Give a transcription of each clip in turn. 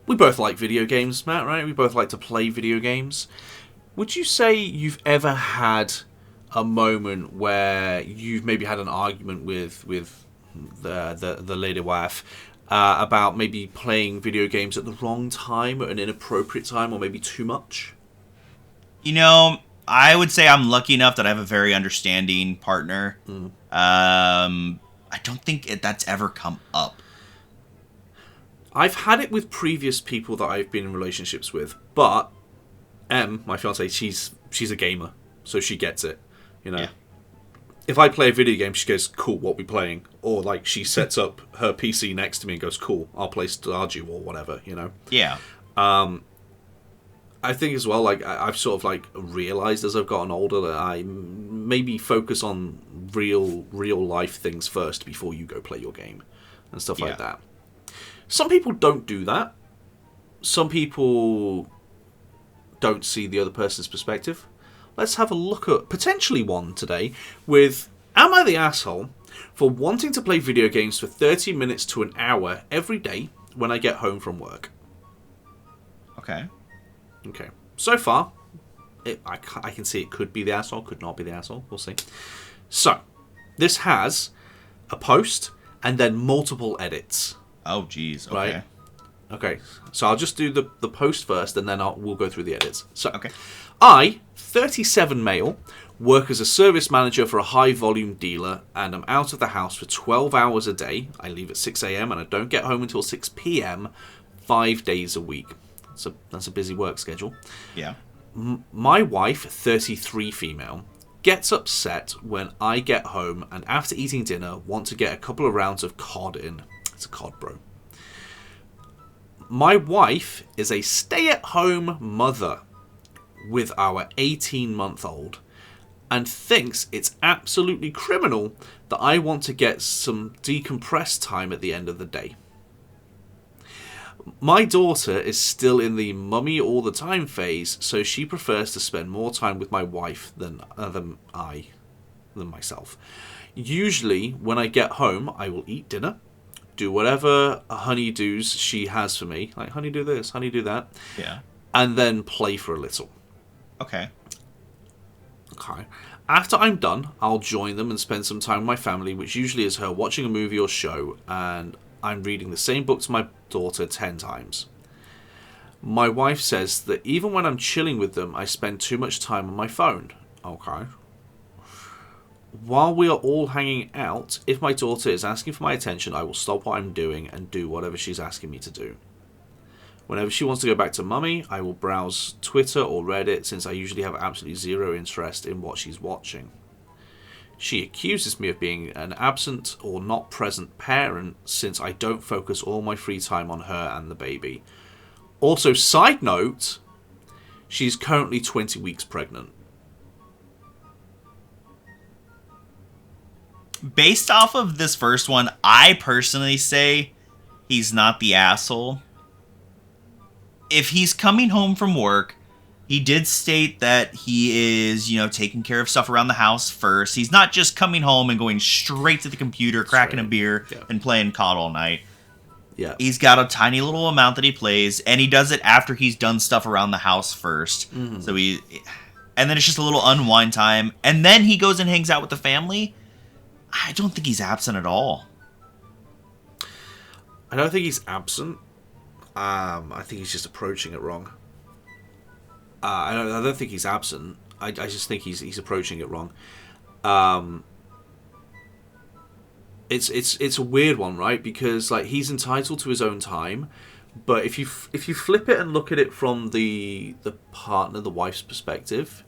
we both like video games, Matt, right? We both like to play video games. Would you say you've ever had a moment where you've maybe had an argument with the lady wife about maybe playing video games at the wrong time, at an inappropriate time, or maybe too much? You know, I would say I'm lucky enough that I have a very understanding partner. I don't think that's ever come up. I've had it with previous people that I've been in relationships with, but my fiancée, she's a gamer, so she gets it. You know, if I play a video game, she goes, "Cool, what we playing?" Or like she sets up her PC next to me and goes, "Cool, I'll play Stardew or whatever." You know. Yeah. I think as well, like I've sort of like realized as I've gotten older that I maybe focus on real life things first before you go play your game and stuff like that. Some people don't do that. Some people don't see the other person's perspective. Let's have a look at potentially one today with, am I the asshole for wanting to play video games for 30 minutes to an hour every day when I get home from work? Okay. So far, I can see it could be the asshole, could not be the asshole. We'll see. So, this has a post and then multiple edits. Oh, geez. Okay. Right? Okay. So I'll just do the post first, and then we'll go through the edits. So, okay. I, 37 male, work as a service manager for a high-volume dealer, and I'm out of the house for 12 hours a day. I leave at 6 a.m. and I don't get home until 6 p.m. 5 days a week. So that's a busy work schedule. Yeah. My wife, 33 female, gets upset when I get home and after eating dinner want to get a couple of rounds of COD in. It's a COD, bro. My wife is a stay-at-home mother with our 18-month-old and thinks it's absolutely criminal that I want to get some decompressed time at the end of the day. My daughter is still in the mummy all the time phase, so she prefers to spend more time with my wife than myself. Usually, when I get home, I will eat dinner, do whatever honeydews she has for me, like honey do this, honey do that, and then play for a little. Okay. After I'm done, I'll join them and spend some time with my family, which usually is her watching a movie or show, and I'm reading the same book to my daughter 10 times. My wife says that even when I'm chilling with them, I spend too much time on my phone. Okay. While we are all hanging out, if my daughter is asking for my attention, I will stop what I'm doing and do whatever she's asking me to do. Whenever she wants to go back to mummy, I will browse Twitter or Reddit since I usually have absolutely zero interest in what she's watching. She accuses me of being an absent or not present parent since I don't focus all my free time on her and the baby. Also, side note, she's currently 20 weeks pregnant. Based off of this first one, I personally say he's not the asshole. If he's coming home from work, he did state that he is, taking care of stuff around the house first. He's not just coming home and going straight to the computer, cracking a beer, and playing COD all night. Yeah. He's got a tiny little amount that he plays, and he does it after he's done stuff around the house first. Mm-hmm. And then it's just a little unwind time, and then he goes and hangs out with the family. I don't think he's absent at all. I don't think he's absent. I think he's just approaching it wrong. I don't think he's absent. I just think he's approaching it wrong. It's a weird one, right? Because like he's entitled to his own time, but if you flip it and look at it from the partner, the wife's perspective,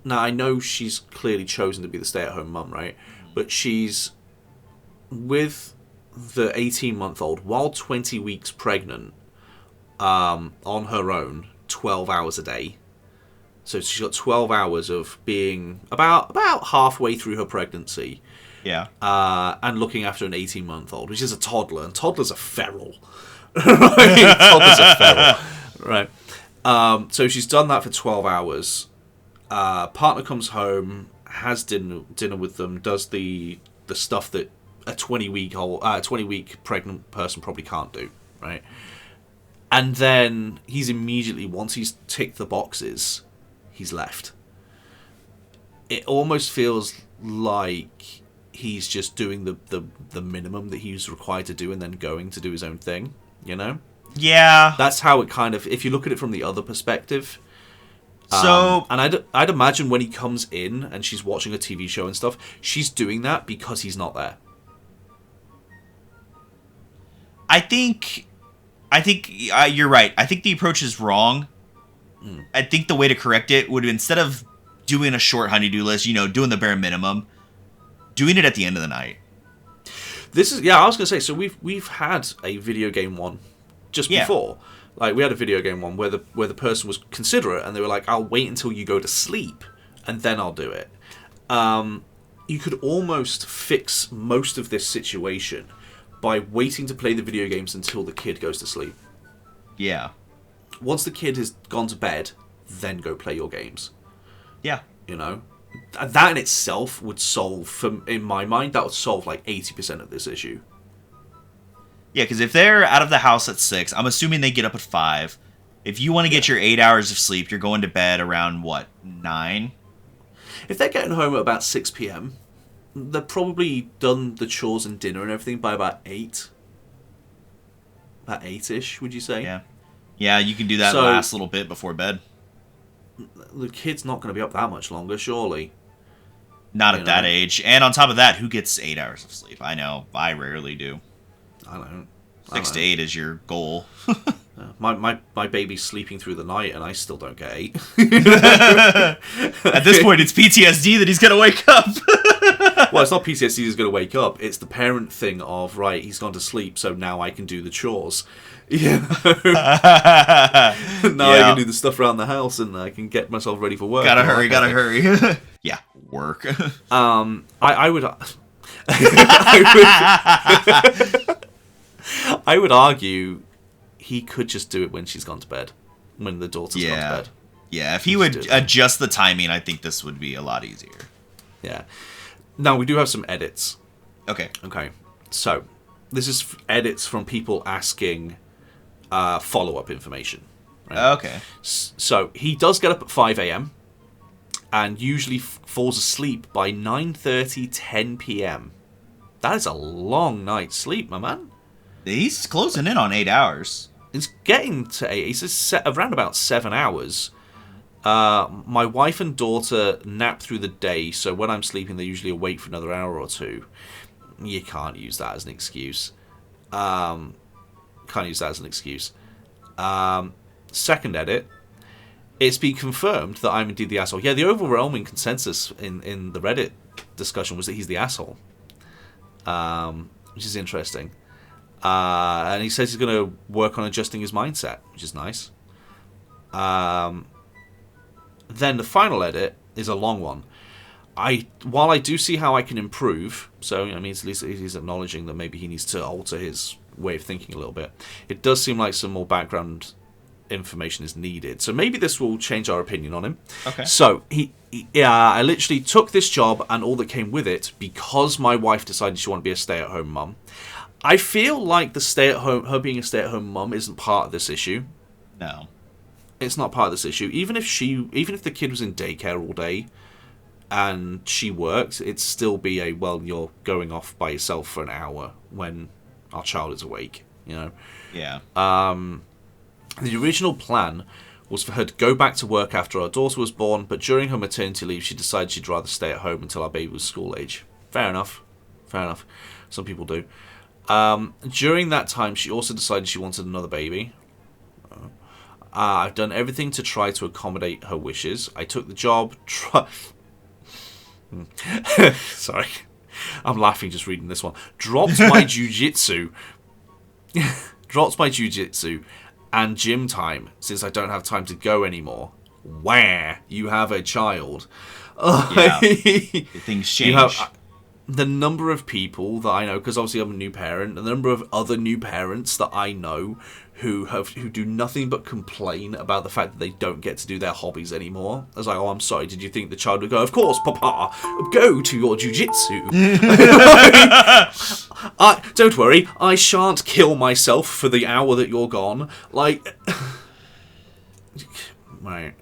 now I know she's clearly chosen to be the stay-at-home mum, right? But she's with the 18-month-old while 20 weeks pregnant. On her own, 12 hours a day. So she's got 12 hours of being about halfway through her pregnancy. Yeah. And looking after an 18-month-old, which is a toddler, and toddlers are feral. Toddlers are feral. Right. So she's done that for 12 hours. Partner comes home, has dinner with them, does the stuff that a 20-week pregnant person probably can't do. right? And then he's immediately, once he's ticked the boxes, he's left. It almost feels like he's just doing the minimum that he was required to do and then going to do his own thing, you know? Yeah. That's how it kind of, if you look at it from the other perspective. So... and I'd imagine when he comes in and she's watching a TV show and stuff, she's doing that because he's not there. I think you're right. I think the approach is wrong. I think the way to correct it would, instead of doing a short honey-do list, you know, doing the bare minimum, doing it at the end of the night. This is, yeah, I was going to say, so we've had a video game one just before. Like, we had a video game one where the person was considerate and they were like, I'll wait until you go to sleep and then I'll do it. You could almost fix most of this situation by waiting to play the video games until the kid goes to sleep. Yeah. Once the kid has gone to bed, then go play your games. Yeah. You know? That in itself would solve, in my mind, that would solve like 80% of this issue. Yeah, because if they're out of the house at 6, I'm assuming they get up at 5. If you want to get your 8 hours of sleep, you're going to bed around, what, 9? If they're getting home at about 6 p.m., they've probably done the chores and dinner and everything by about 8. About 8-ish, would you say? Yeah. Yeah, you can do that last little bit before bed. The kid's not going to be up that much longer, surely. Not at that age. And on top of that, who gets 8 hours of sleep? I know. I rarely do. I don't. 6 to 8 is your goal. My baby's sleeping through the night and I still don't get 8. At this point, it's PTSD that he's going to wake up. Well, it's not PTSD he's going to wake up. It's the parent thing of, right, he's gone to sleep, so now I can do the chores. You know? I can do the stuff around the house and I can get myself ready for work. Gotta hurry. Yeah, work. I would... I would argue he could just do it when she's gone to bed. When the daughter's gone to bed. Yeah, if he would adjust the timing, I think this would be a lot easier. Yeah. Now, we do have some edits. Okay. So, this is edits from people asking follow-up information. Right? Okay. So, he does get up at 5 a.m. and usually falls asleep by 9:30, 10 p.m. That is a long night's sleep, my man. He's closing in on 8 hours. He's getting to 8. He's around about 7 hours. My wife and daughter nap through the day, so when I'm sleeping, they're usually awake for another hour or two. You can't use that as an excuse. Second edit. It's been confirmed that I'm indeed the asshole. Yeah, the overwhelming consensus in the Reddit discussion was that he's the asshole. Which is interesting. And he says he's going to work on adjusting his mindset, which is nice. Then the final edit is a long one. While I do see how I can improve, so I mean, at least he's acknowledging that maybe he needs to alter his way of thinking a little bit. It does seem like some more background information is needed. So maybe this will change our opinion on him. Okay. So I literally took this job and all that came with it because my wife decided she wanted to be a stay-at-home mum. I feel like her being a stay-at-home mum isn't part of this issue. No. It's not part of this issue. Even if the kid was in daycare all day and she works, it'd still be you're going off by yourself for an hour when our child is awake, you know? Yeah. The original plan was for her to go back to work after our daughter was born, but during her maternity leave, she decided she'd rather stay at home until our baby was school age. Fair enough. Some people do. During that time, she also decided she wanted another baby. I've done everything to try to accommodate her wishes. I took the job. Sorry. I'm laughing just reading this one. Dropped my jujitsu. And gym time, since I don't have time to go anymore. Where you have a child. Yeah. Things change. the number of people that I know, because obviously I'm a new parent, and the number of other new parents that I know who do nothing but complain about the fact that they don't get to do their hobbies anymore. I was like, oh, I'm sorry, did you think the child would go, of course, Papa, go to your jiu-jitsu. Don't worry, I shan't kill myself for the hour that you're gone. Like, right,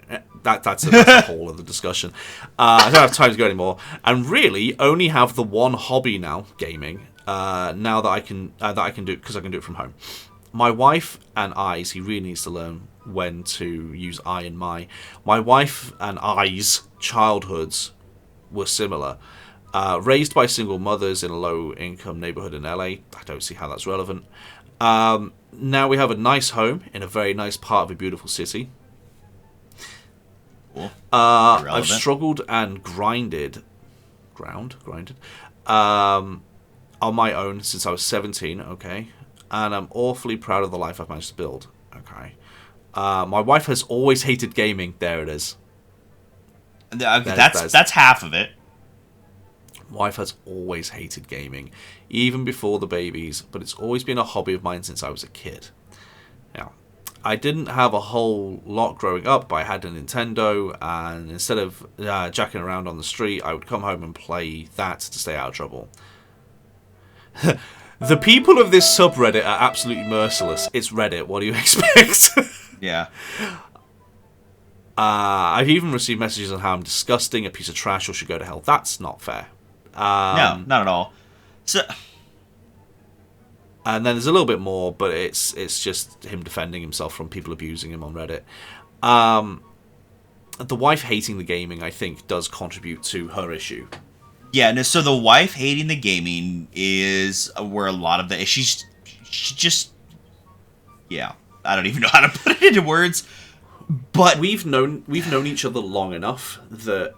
that's a whole other discussion. I don't have time to go anymore, and really only have the one hobby now, gaming. Now that I can do it because I can do it from home. My wife and I's, he really needs to learn when to use I and my. My wife and I's childhoods were similar. Raised by single mothers in a low-income neighborhood in LA. I don't see how that's relevant. Now we have a nice home in a very nice part of a beautiful city. Cool. I've struggled and grinded on my own since I was 17, okay? And I'm awfully proud of the life I've managed to build, okay? My wife has always hated gaming. There it is. That's half of it. Wife has always hated gaming, even before the babies, but it's always been a hobby of mine since I was a kid. Now, I didn't have a whole lot growing up, but I had a Nintendo, and instead of jacking around on the street, I would come home and play that to stay out of trouble. The people of this subreddit are absolutely merciless. It's Reddit, what do you expect? Yeah. I've even received messages on how I'm disgusting, a piece of trash, or should go to hell. That's not fair. No, not at all. So, and then there's a little bit more, but it's just him defending himself from people abusing him on Reddit. The wife hating the gaming, I think, does contribute to her issue. yeah, no, so the wife hating the gaming is where a lot of the issues. She just, yeah, I don't even know how to put it into words. But we've known each other long enough that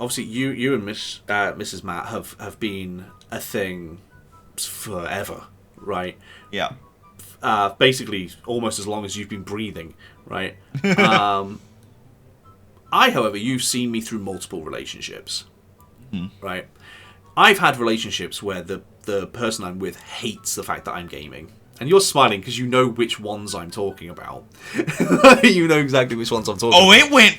obviously you and Mrs. Matt have been a thing forever, right? Yeah. Basically, almost as long as you've been breathing, right? However, you've seen me through multiple relationships, right? I've had relationships where the person I'm with hates the fact that I'm gaming. And you're smiling because you know which ones I'm talking about. You know exactly which ones I'm talking about. Oh, it went,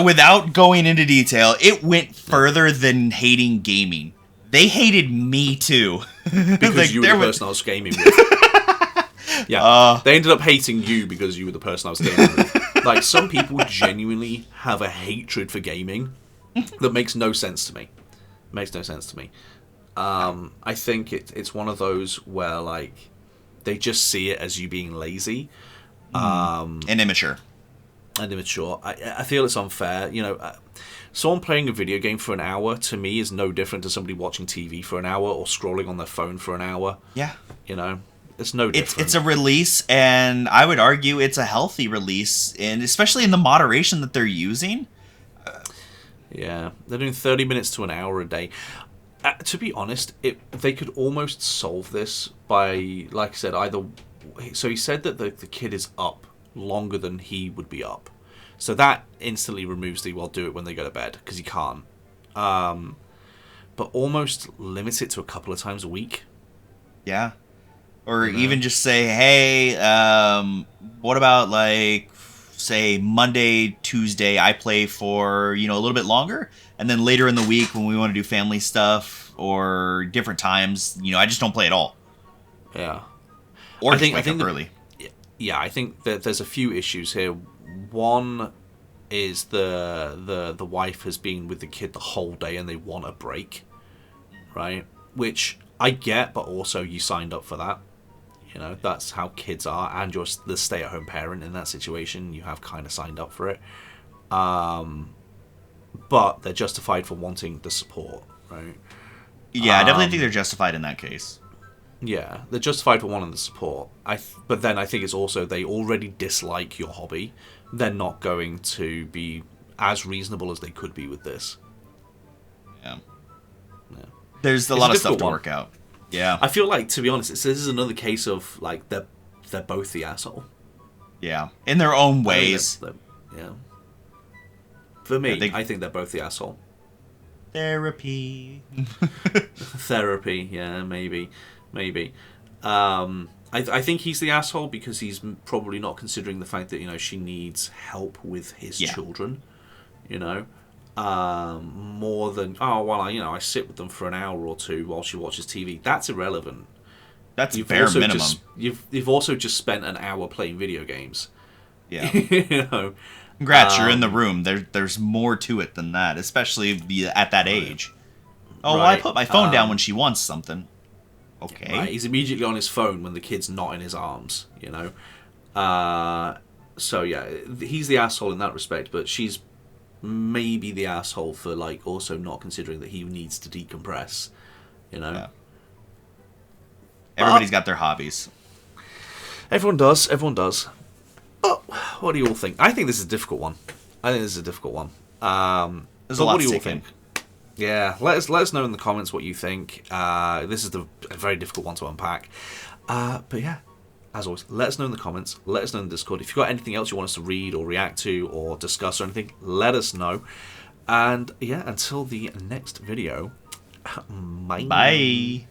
without going into detail, it went further than hating gaming. They hated me too. Because like, you were the person I was gaming with. Yeah. They ended up hating you because you were the person I was gaming with. Like, some people genuinely have a hatred for gaming that makes no sense to me. I think it's one of those where, like, they just see it as you being lazy. And immature. I feel it's unfair. You know, someone playing a video game for an hour, to me, is no different to somebody watching TV for an hour or scrolling on their phone for an hour. Yeah. You know, it's no different. It's a release, and I would argue it's a healthy release, and especially in the moderation that they're using. Yeah, they're doing 30 minutes to an hour a day. To be honest, they could almost solve this by, like I said, either... So he said that the kid is up longer than he would be up. So that instantly removes the, well, do it when they go to bed, because he can't. But almost limits it to a couple of times a week. Yeah. Or even just say, hey, what about, like, say, Monday, Tuesday, I play for, a little bit longer, and then later in the week when we want to do family stuff or different times, I just don't play at all. Yeah. Or I think early. Yeah, I think that there's a few issues here. One is the wife has been with the kid the whole day and they want a break, right? Which I get, but also you signed up for that. That's how kids are, and you're the stay-at-home parent in that situation. You have kind of signed up for it. But they're justified for wanting the support, right? Yeah, I definitely think they're justified in that case. Yeah, they're justified for wanting the support. But then I think it's also they already dislike your hobby. They're not going to be as reasonable as they could be with this. Yeah. There's a lot of stuff to work out. Yeah. I feel like, to be honest, this is another case of, like, they're both the asshole. Yeah. In their own ways. Yeah. For me, I think they're both the asshole. Therapy. Therapy, yeah, maybe. I think he's the asshole because he's probably not considering the fact that, you know, she needs help with his children, you know, more than, oh, well, I sit with them for an hour or two while she watches TV. That's irrelevant. That's bare minimum. You've also just spent an hour playing video games. Yeah. You know. Congrats, you're in the room. There's more to it than that, especially at that age. Oh, well, I put my phone down when she wants something. Okay. Right. He's immediately on his phone when the kid's not in his arms, you know. So yeah, he's the asshole in that respect, but she's maybe the asshole for like also not considering that he needs to decompress, you know. Yeah. Everybody's got their hobbies. Everyone does. Oh, what do you all think? I think this is a difficult one. There's a lot what do you to all take in. think? Yeah, let us know in the comments what you think. This is a very difficult one to unpack. But yeah, as always, let us know in the comments. Let us know in the Discord. If you've got anything else you want us to read or react to or discuss or anything, let us know. And yeah, until the next video, bye. Bye.